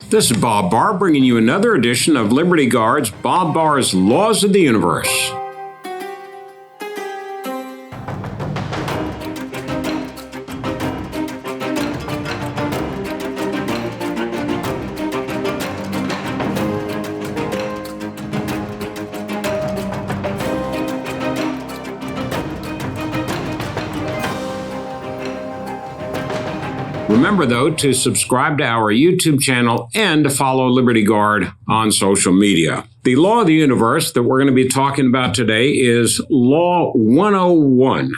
This is Bob Barr bringing you another edition of Liberty Guard's Bob Barr's Laws of the Universe. Remember, though, to subscribe to our YouTube channel and to follow Liberty Guard on social media. The law of the universe that we're going to be talking about today is Law 101.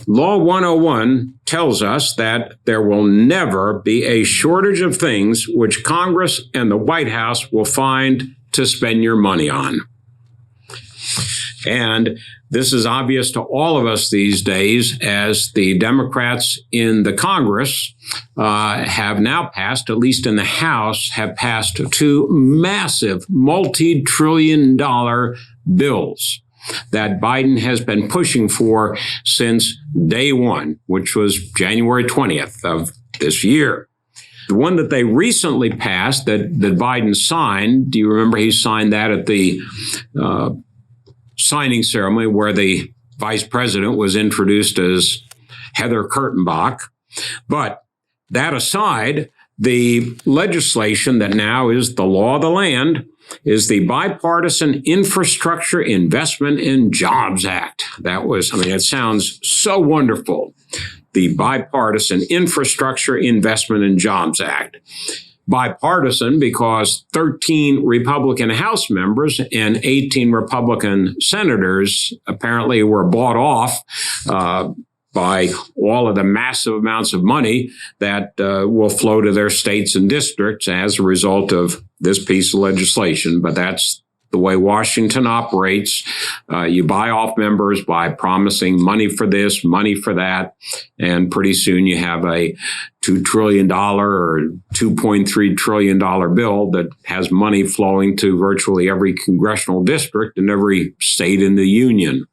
Law 101 tells us that there will never be a shortage of things which Congress and the White House will find to spend your money on. And this is obvious to all of us these days, as the Democrats in the Congress have now passed, at least in the House, have passed two massive multi-trillion-dollar bills that Biden has been pushing for since day one, which was January 20th of this year. The one that they recently passed that Biden signed, do you remember he signed that at the signing ceremony where the vice president was introduced as Heather Kurtenbach? But that aside, the legislation that now is the law of the land is the Bipartisan Infrastructure Investment and Jobs Act. It sounds so wonderful. The Bipartisan Infrastructure Investment and Jobs Act. Bipartisan because 13 Republican House members and 18 Republican senators apparently were bought off by all of the massive amounts of money that will flow to their states and districts as a result of this piece of legislation. But that's the way Washington operates. You buy off members by promising money for this, money for that, and pretty soon you have a $2 trillion or $2.3 trillion bill that has money flowing to virtually every congressional district in every state in the union.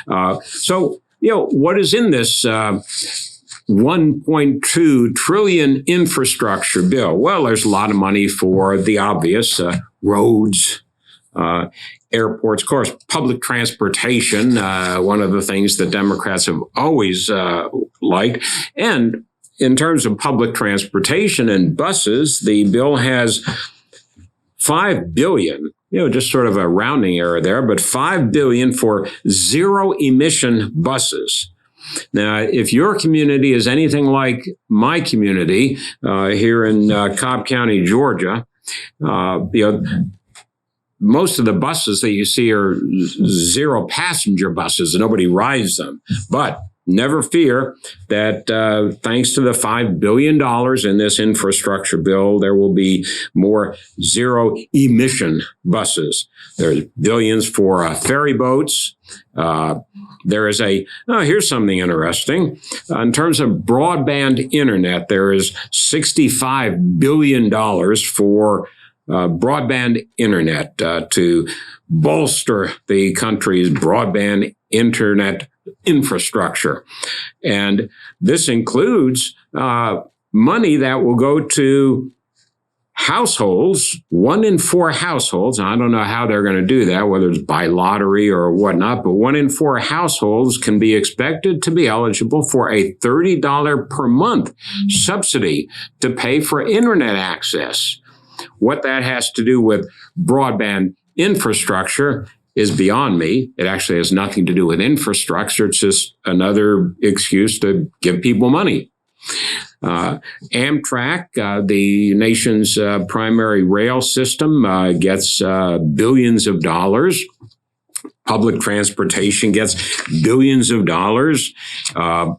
What is in this $1.2 trillion infrastructure bill? Well, there's a lot of money for the obvious, roads, airports, of course, public transportation, one of the things that Democrats have always liked. And in terms of public transportation and buses, the bill has $5 billion, just sort of a rounding error there, but $5 billion for zero emission buses. Now, if your community is anything like my community here in Cobb County, Georgia, most of the buses that you see are zero passenger buses and nobody rides them. But never fear that thanks to the $5 billion in this infrastructure bill, there will be more zero emission buses. There's billions for ferry boats. There is here's something interesting. In terms of broadband internet, there is $65 billion for broadband internet to bolster the country's broadband internet infrastructure. And this includes money that will go to households, 1 in 4 households. I don't know how they're going to do that, whether it's by lottery or whatnot, but 1 in 4 households can be expected to be eligible for a $30 per month subsidy to pay for internet access. What that has to do with broadband infrastructure is beyond me. It actually has nothing to do with infrastructure. It's just another excuse to give people money. Amtrak, the nation's primary rail system, gets billions of dollars. Public transportation gets billions of dollars. The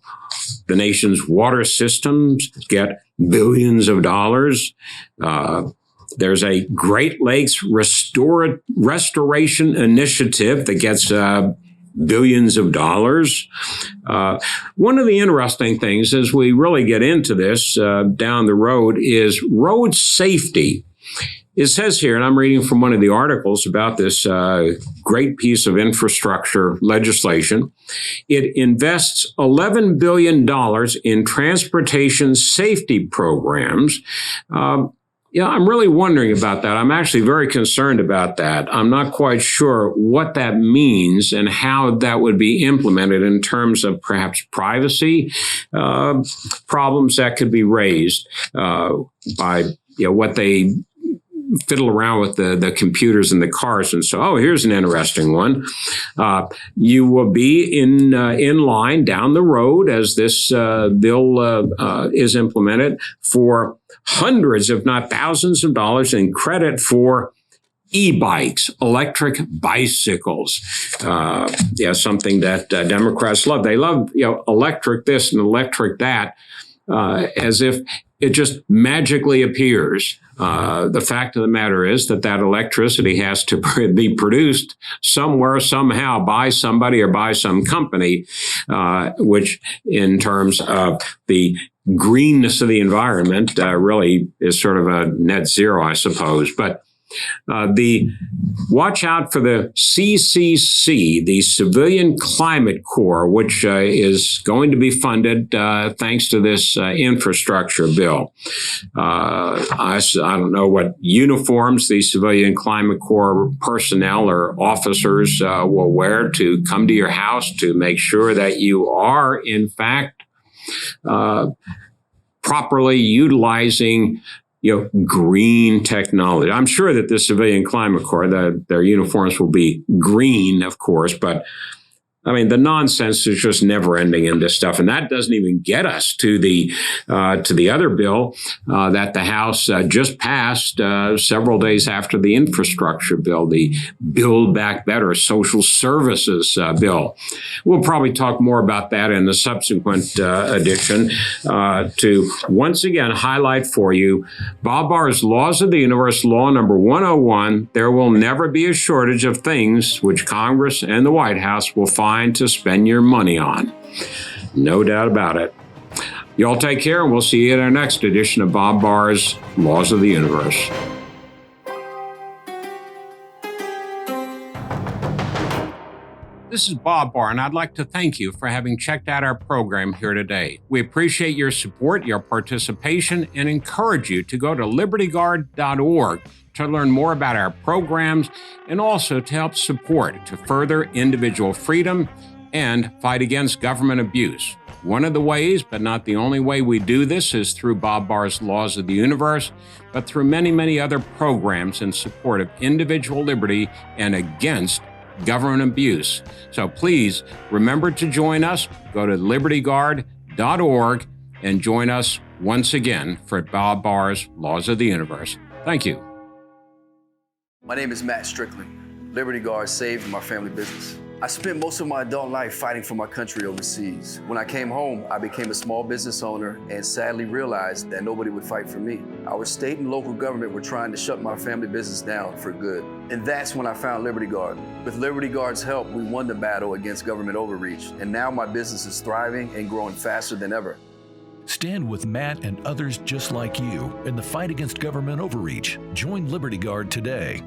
nation's water systems get billions of dollars. There's a Great Lakes Restoration Initiative that gets billions of dollars. One of the interesting things as we really get into this down the road is road safety. It says here, and I'm reading from one of the articles about this great piece of infrastructure legislation, it invests $11 billion in transportation safety programs. Yeah, I'm really wondering about that. I'm actually very concerned about that. I'm not quite sure what that means and how that would be implemented in terms of perhaps privacy problems that could be raised by what they fiddle around with the computers in the cars. And so, here's an interesting one. You will be in line down the road as this bill is implemented for hundreds, if not thousands of dollars in credit for e-bikes, electric bicycles. Something that Democrats love. They love, electric this and electric that, as if it just magically appears. The fact of the matter is that electricity has to be produced somewhere, somehow, by somebody or by some company, which in terms of the greenness of the environment really is sort of a net zero, I suppose. But watch out for the CCC, the Civilian Climate Corps, which is going to be funded thanks to this infrastructure bill. I don't know what uniforms the Civilian Climate Corps personnel or officers will wear to come to your house to make sure that you are, in fact, properly utilizing green technology. I'm sure that the Civilian Climate Corps, their uniforms will be green, of course, but I mean, the nonsense is just never ending in this stuff. And that doesn't even get us to the other bill that the House just passed several days after the infrastructure bill, the Build Back Better social services bill. We'll probably talk more about that in the subsequent edition to once again highlight for you Bob Barr's Laws of the Universe, law number 101. There will never be a shortage of things which Congress and the White House will find to spend your money on. No doubt about it. You all take care, and we'll see you in our next edition of Bob Barr's Laws of the Universe. This is Bob Barr, and I'd like to thank you for having checked out our program here today. We appreciate your support, your participation, and encourage you to go to libertyguard.org to learn more about our programs and also to help support to further individual freedom and fight against government abuse. One of the ways, but not the only way we do this, is through Bob Barr's Laws of the Universe, but through many, many other programs in support of individual liberty and against government abuse. So please remember to join us. Go to libertyguard.org and join us once again for Bob Barr's Laws of the Universe. Thank you. My name is Matt Strickland. Liberty Guard saved my family business. I spent most of my adult life fighting for my country overseas. When I came home, I became a small business owner and sadly realized that nobody would fight for me. Our state and local government were trying to shut my family business down for good. And that's when I found Liberty Guard. With Liberty Guard's help, we won the battle against government overreach. And now my business is thriving and growing faster than ever. Stand with Matt and others just like you in the fight against government overreach. Join Liberty Guard today.